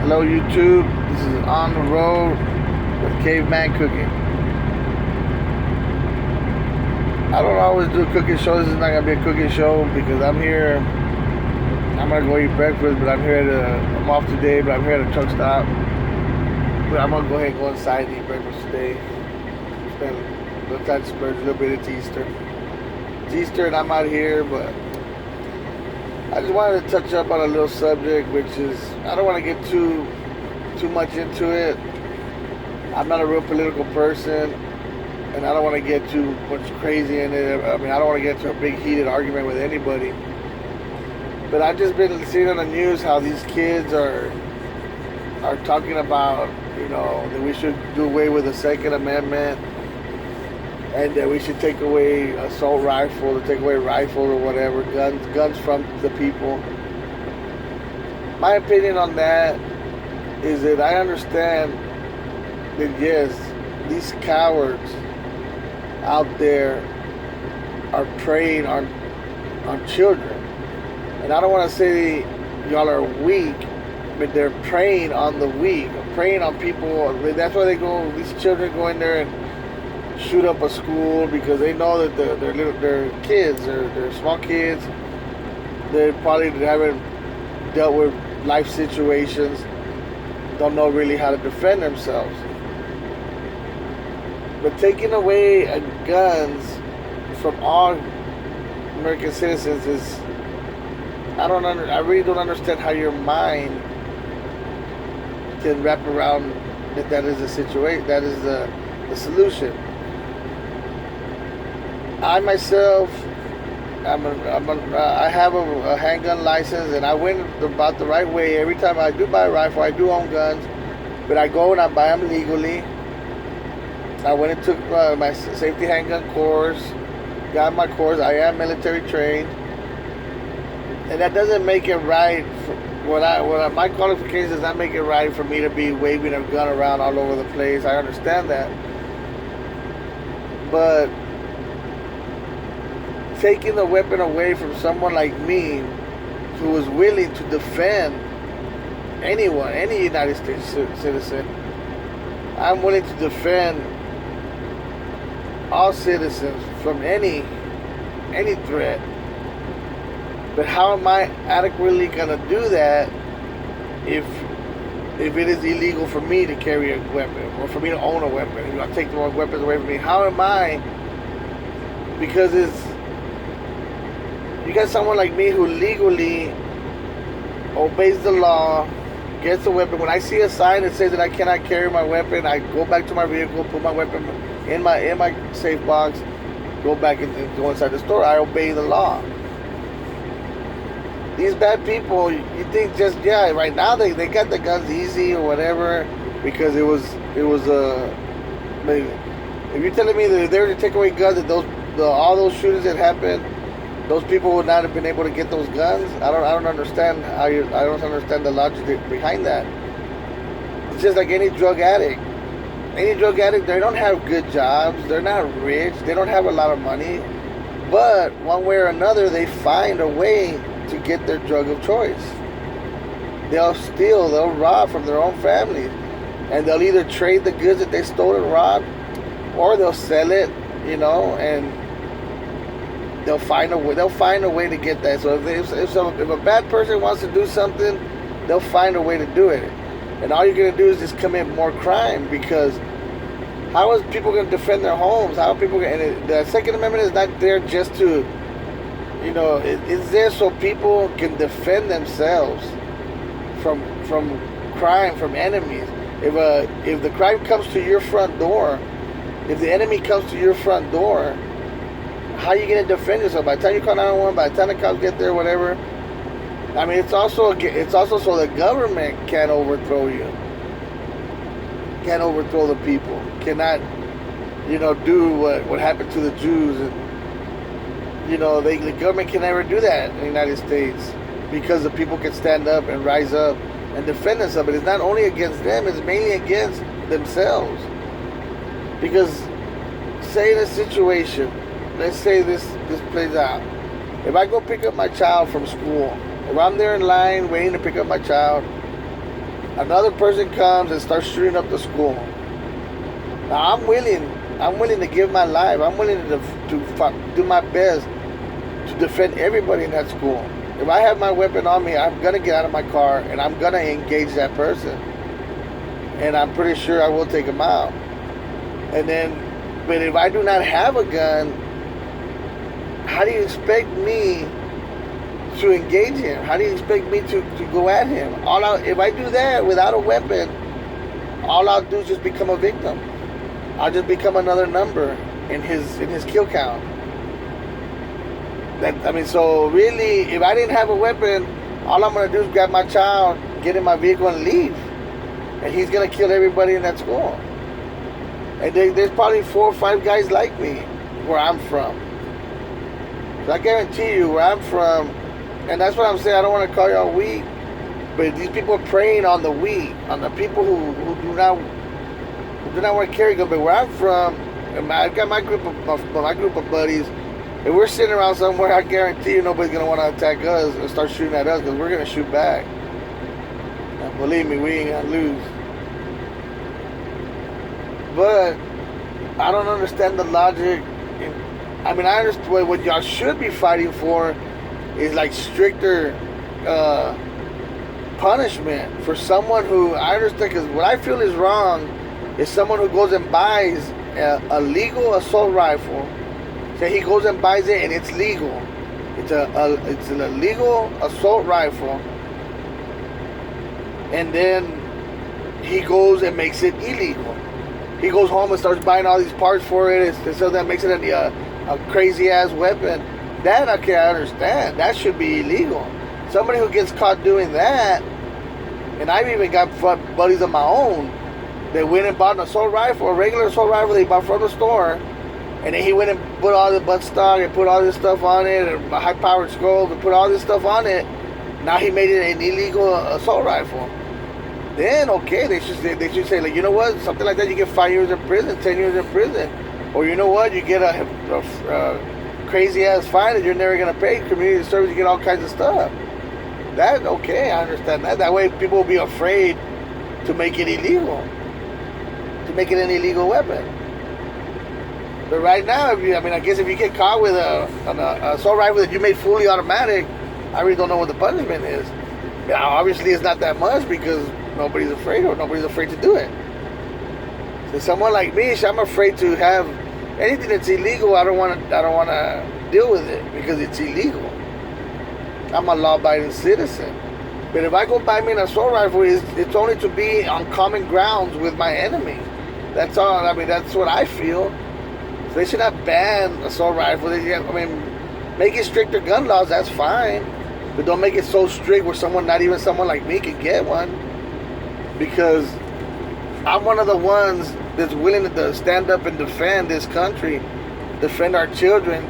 Hello YouTube, this is On the Road with Caveman Cooking. I don't always do a cooking show. This is not going to be a cooking show because I'm here. I'm going to go eat breakfast, but I'm off today, but I'm here at a truck stop. But I'm going to go ahead and go inside and eat breakfast today. Spend a little time to splurge a little bit. It's Easter. It's Easter and I'm out here, but I just wanted to touch up on a little subject, which is, I don't want to get too much into it. I'm not a real political person, and I don't want to get too much crazy in it. I mean, I don't want to get into a big heated argument with anybody. But I've just been seeing on the news how these kids are talking about, that we should do away with the Second Amendment, and that we should take away assault rifles, or take away rifles or whatever, guns from the people. My opinion on that is that I understand that yes, these cowards out there are preying on children. And I don't want to say y'all are weak, but they're preying on the weak, preying on people. That's why these children go in there and shoot up a school, because they know that they're kids, they're small kids. They probably haven't dealt with life situations, don't know really how to defend themselves. But taking away guns from all American citizens is, I really don't understand how your mind can wrap around that is the situation, that is the solution. I myself, I have a handgun license, and I went about the right way. Every time I do buy a rifle, I do own guns, but I go and I buy them legally. I went and took my safety handgun course, got my course. I am military trained, and that doesn't make it right. My qualifications does not make it right for me to be waving a gun around all over the place. I understand that, but taking the weapon away from someone like me, who is willing to defend anyone, any United States citizen, I'm willing to defend all citizens from any threat. But how am I adequately gonna do that if it is illegal for me to carry a weapon, or for me to own a weapon? I take the weapons away from me. How am I? Because you got someone like me who legally obeys the law, gets a weapon. When I see a sign that says that I cannot carry my weapon, I go back to my vehicle, put my weapon in my safe box, go back and go inside the store. I obey the law. These bad people, you think right now they got the guns easy or whatever, because it was if you're telling me that if they were to take away guns, that all those shootings that happened, those people would not have been able to get those guns. I don't understand I don't understand the logic behind that. It's just like any drug addict. Any drug addict, they don't have good jobs. They're not rich. They don't have a lot of money. But one way or another, they find a way to get their drug of choice. They'll steal, they'll rob from their own families. And they'll either trade the goods that they stole and robbed, or they'll sell it, and they'll find a way to get that. So if a bad person wants to do something, they'll find a way to do it. And all you're going to do is just commit more crime, because how is people going to defend their homes? How are people going to... The Second Amendment is not there just to... it's there so people can defend themselves from crime, from enemies. If the crime comes to your front door, if the enemy comes to your front door, how are you going to defend yourself? By the time you call 911, by the time the cops get there, whatever. I mean, it's also so the government can't overthrow you. Can't overthrow the people. Cannot, do what happened to the Jews. And, the government can never do that in the United States, because the people can stand up and rise up and defend themselves. But it's not only against them, it's mainly against themselves. Because, say in a situation, let's say this plays out. If I go pick up my child from school, if I'm there in line waiting to pick up my child, Another person comes and starts shooting up the school. Now I'm willing to give my life. I'm willing to do my best to defend everybody in that school. If I have my weapon on me, I'm gonna get out of my car and I'm gonna engage that person. And I'm pretty sure I will take him out. And then, but if I do not have a gun, how do you expect me to engage him? How do you expect me to go at him? If I do that without a weapon, all I'll do is just become a victim. I'll just become another number in his kill count. So really, if I didn't have a weapon, all I'm gonna do is grab my child, get in my vehicle, and leave. And he's gonna kill everybody in that school. And there's probably 4 or 5 guys like me where I'm from. So I guarantee you, where I'm from, and that's what I'm saying. I don't want to call y'all weak, but these people are preying on the weak, on the people who do not want to carry guns. But where I'm from, I've got my group of buddies. If we're sitting around somewhere, I guarantee you nobody's gonna want to attack us and start shooting at us because we're gonna shoot back. And believe me, we ain't gonna lose. But I don't understand the logic. I understand what y'all should be fighting for is like stricter punishment for someone who, I understand, because what I feel is wrong is someone who goes and buys a legal assault rifle. So he goes and buys it and it's legal. It's an illegal assault rifle, and then he goes and makes it illegal. He goes home and starts buying all these parts for it, and so that makes it a crazy ass weapon. That, okay, I understand. That should be illegal. Somebody who gets caught doing that, and I've even got buddies of my own that went and bought an assault rifle, a regular assault rifle they bought from the store, and then he went and put all the butt stock and put all this stuff on it, and a high-powered scope, and put all this stuff on it. Now he made it an illegal assault rifle. Then, okay, they should say, like, you know what, something like that, you get 5 years in prison, 10 years in prison. Or you know what, you get a crazy-ass fine that you're never going to pay. Community service, you get all kinds of stuff. That, okay, I understand that. That way people will be afraid to make it illegal. To make it an illegal weapon. But right now, I guess if you get caught with an assault rifle that you made fully automatic, I really don't know what the punishment is. Now, obviously, it's not that much because nobody's afraid or nobody's afraid to do it. So someone like me, I'm afraid to have anything that's illegal. I don't want to deal with it because it's illegal. I'm a law-abiding citizen. But if I go buy me an assault rifle, it's only to be on common grounds with my enemy. That's all. That's what I feel. So they should not ban assault rifles. Make it stricter gun laws. That's fine. But don't make it so strict where not even someone like me can get one. Because I'm one of the ones that's willing to stand up and defend this country, defend our children.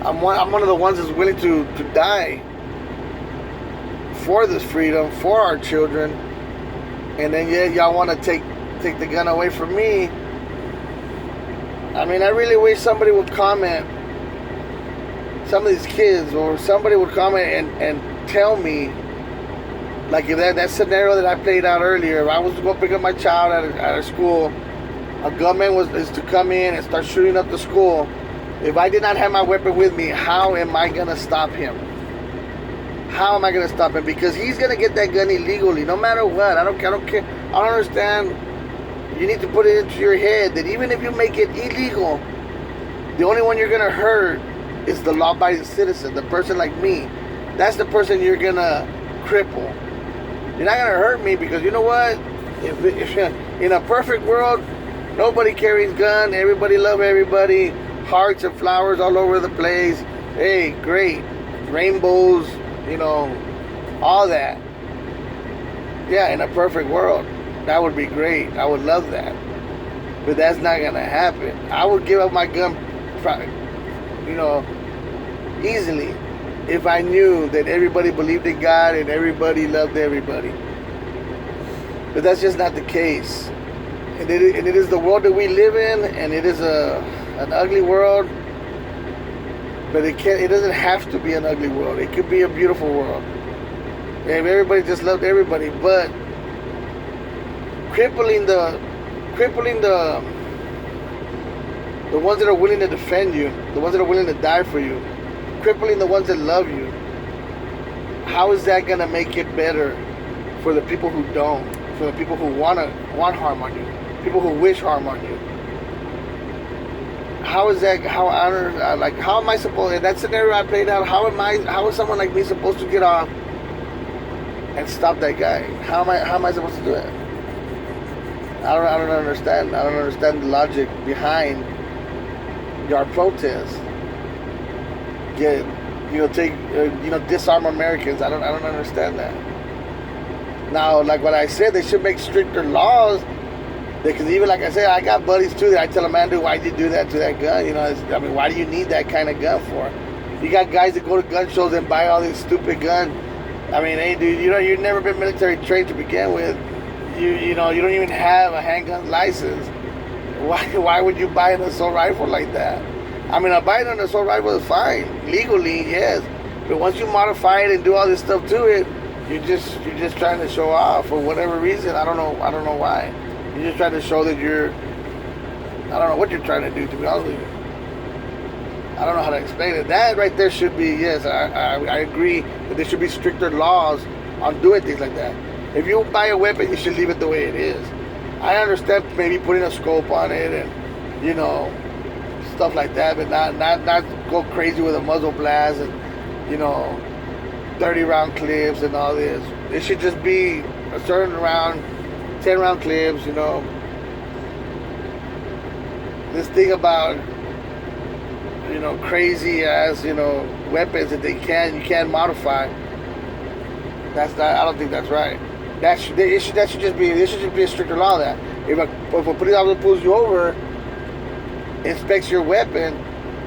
I'm one of the ones that's willing to die for this freedom, for our children. And then y'all want to take the gun away from me. I really wish somebody would comment, some of these kids, or somebody would comment and tell me, like, if that scenario that I played out earlier, if I was to go pick up my child at a school, a gunman is to come in and start shooting up the school. If I did not have my weapon with me, how am I going to stop him? How am I going to stop him? Because he's going to get that gun illegally, no matter what. I don't care. I don't understand. You need to put it into your head that even if you make it illegal, the only one you're going to hurt is the law-abiding citizen, the person like me. That's the person you're going to cripple. You're not going to hurt me because, you know what? If in a perfect world, nobody carries gun, everybody love everybody, hearts and flowers all over the place. Hey, great. Rainbows, all that. Yeah, in a perfect world. That would be great. I would love that. But that's not going to happen. I would give up my gun, easily if I knew that everybody believed in God and everybody loved everybody. But that's just not the case. And it is the world that we live in, and it is an ugly world. But it doesn't have to be an ugly world. It could be a beautiful world. And everybody just loved everybody. But crippling the ones that are willing to defend you, the ones that are willing to die for you, crippling the ones that love you. How is that gonna make it better for the people who don't, for the people who want harm on you, people who wish harm on you? How is that? How am I supposed? In that scenario I played out, how is someone like me supposed to get off and stop that guy? How am I supposed to do it? I don't understand. I don't understand the logic behind our protest. Disarm Americans. I don't understand that. Now, like what I said, they should make stricter laws. Because even like I said, I got buddies too that I tell them, man, dude, why'd you do that to that gun? Why do you need that kind of gun for? You got guys that go to gun shows and buy all these stupid guns. I mean, hey, dude, you've never been military trained to begin with. You don't even have a handgun license. Why would you buy an assault rifle like that? I mean, buying an assault rifle is fine, legally, yes. But once you modify it and do all this stuff to it, you're just trying to show off for whatever reason. I don't know why. You're just trying to show that I don't know what you're trying to do, to be honest with you. I don't know how to explain it. That right there should be, yes, I agree that there should be stricter laws on doing things like that. If you buy a weapon, you should leave it the way it is. I understand maybe putting a scope on it and, stuff like that, but not go crazy with a muzzle blast and, 30 round clips and all this. It should just be a certain round, 10 round clips, This thing about, crazy ass, weapons that you can't modify. I don't think that's right. That should just be a stricter law. That if a police officer pulls you over, inspects your weapon,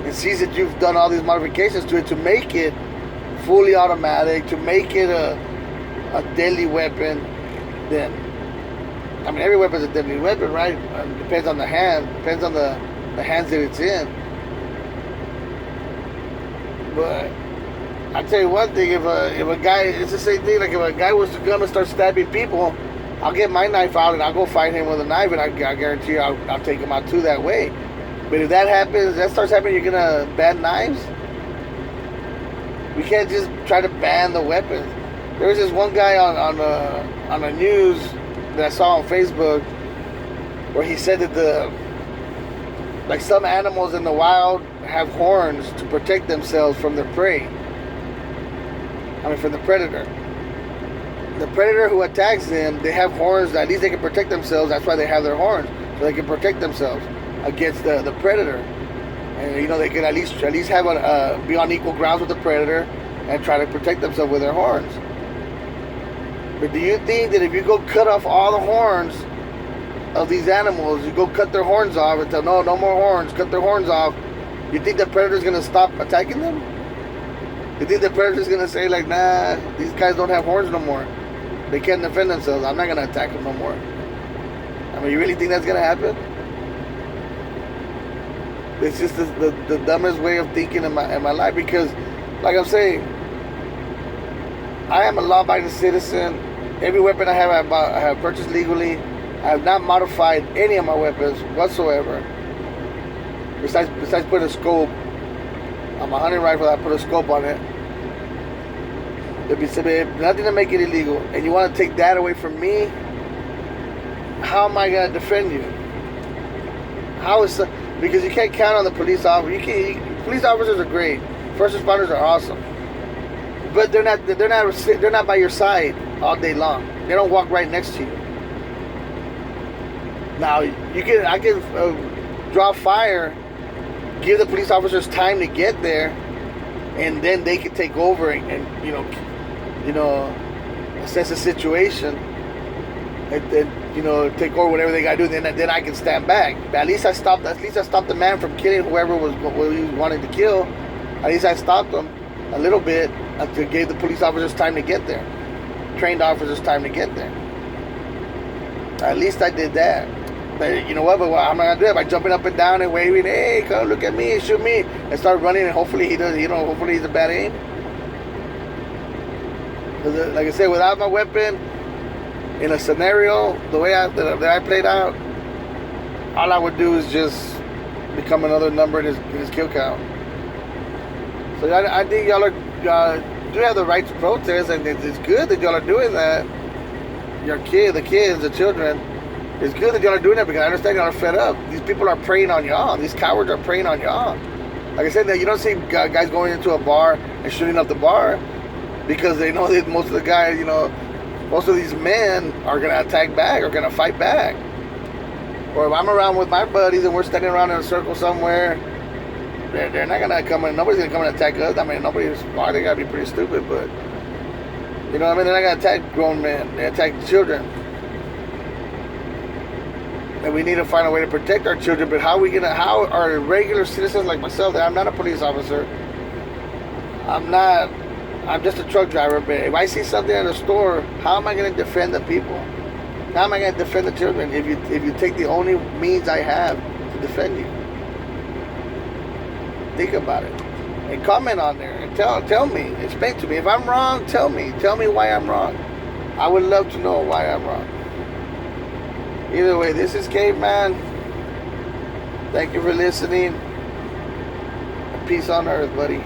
and sees that you've done all these modifications to it to make it fully automatic, to make it a deadly weapon, then every weapon is a deadly weapon, right? Depends on the hand, depends on the hands that it's in. But I tell you one thing, if a guy, it's the same thing. Like if a guy was to come and start stabbing people, I'll get my knife out and I'll go fight him with a knife, and I guarantee you I'll take him out too that way. But if that starts happening, you're gonna ban knives. We can't just try to ban the weapons. There was this one guy on the news that I saw on Facebook where he said that some animals in the wild have horns to protect themselves from their prey. From the predator. The predator who attacks them, they have horns. At least they can protect themselves. That's why they have their horns, so they can protect themselves against the predator. And they can at least have be on equal grounds with the predator and try to protect themselves with their horns. But do you think that if you go cut off all the horns of these animals, you go cut their horns off and tell no more horns, cut their horns off, you think the predator's gonna stop attacking them? You think the predator's gonna say like, nah, these guys don't have horns no more, they can't defend themselves, I'm not gonna attack them no more? You really think that's gonna happen? It's just the dumbest way of thinking in my life, because like I'm saying, I am a law-abiding citizen. Every weapon I have purchased legally. I have not modified any of my weapons whatsoever. Besides putting a scope on my hunting rifle, I put a scope on it. There'd be nothing to make it illegal. And you want to take that away from me? How am I going to defend you? Because you can't count on the police officer. Police officers are great. First responders are awesome. But they're not by your side all day long. They don't walk right next to you. Now I can draw fire, give the police officers time to get there, and then they can take over and assess the situation, and then take over whatever they gotta do. Then I can stand back. But at least I stopped the man from killing whoever was wanting to kill. At least I stopped him a little bit until gave the police officers time to get there, trained officers time to get there. At least I did that. But you know what? But what I'm not gonna do it by jumping up and down and waving, hey, come look at me, shoot me, and start running, and hopefully he does. Hopefully he's a bad aim. Because like I said, without my weapon, in a scenario the way that I played out, all I would do is just become another number in his kill count. So I think y'all do have the right to protest, and it's good that y'all are doing that. The kids, the children. It's good that y'all are doing that because I understand y'all are fed up. These people are preying on y'all. These cowards are preying on y'all. Like I said, you don't see guys going into a bar and shooting up the bar because they know that most of the guys, most of these men are going to attack back or going to fight back. Or if I'm around with my buddies and we're standing around in a circle somewhere, they're not going to come in. Nobody's going to come and attack us. I mean, nobody's smart. They got to be pretty stupid, but, they're not going to attack grown men. They attack children. And we need to find a way to protect our children. But how are regular citizens like myself, that I'm not a police officer, I'm just a truck driver, but if I see something in a store, how am I going to defend the people? How am I going to defend the children if you take the only means I have to defend you? Think about it. And comment on there and tell me, explain to me. If I'm wrong, tell me why I'm wrong. I would love to know why I'm wrong. Either way, this is Caveman. Thank you for listening. Peace on earth, buddy.